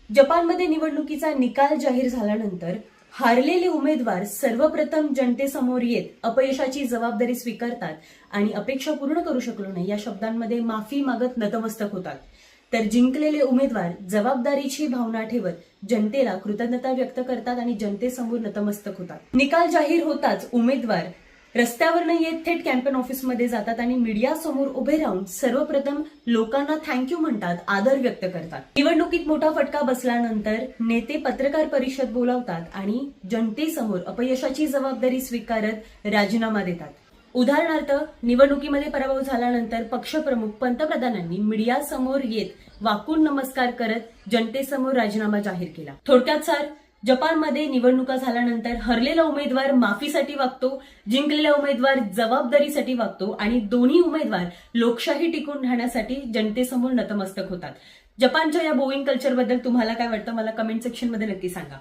जपानमध्ये निवडणुकीचा निकाल जाहीर झाल्यानंतर हारलेले उमेदवार सर्वप्रथम जनतेसमोर येत अपयशाची जबाबदारी स्वीकारतात आणि अपेक्षा पूर्ण करू शकलो नाही या शब्दांमध्ये माफी मागत नतमस्तक होतात. तर जिंकलेले उमेदवार जबाबदारीची भावना ठेवत जनतेला कृतज्ञता व्यक्त करतात आणि जनतेसमोर नतमस्तक होतात. निकाल जाहीर होताच उमेदवार रस्त्यावरनं येत थेट कॅम्पेन ऑफिसमध्ये जातात आणि मीडिया समोर उभे राहून सर्वप्रथम लोकांना थँक्यू म्हणतात, आदर व्यक्त करतात. निवडणुकीत मोठा फटका बसल्यानंतर नेते पत्रकार परिषद बोलावतात आणि जनतेसमोर अपयशाची जबाबदारी स्वीकारत राजीनामा देतात. उदाहरणार्थ, निवडणुकीमध्ये पराभव झाल्यानंतर पक्षप्रमुख पंतप्रधानांनी मीडिया समोर येत वाकून नमस्कार करत जनतेसमोर राजीनामा जाहीर केला. थोडक्यात सर, जपानमध्ये निवडणुका झाल्यानंतर हरलेला उमेदवार माफीसाठी वागतो, जिंकलेला उमेदवार जबाबदारीसाठी वागतो आणि दोन्ही उमेदवार लोकशाही टिकून राहण्यासाठी जनतेसमोर नतमस्तक होतात. जपानच्या या बोईंग कल्चरबद्दल तुम्हाला काय वाटतं मला कमेंट सेक्शनमध्ये नक्की सांगा.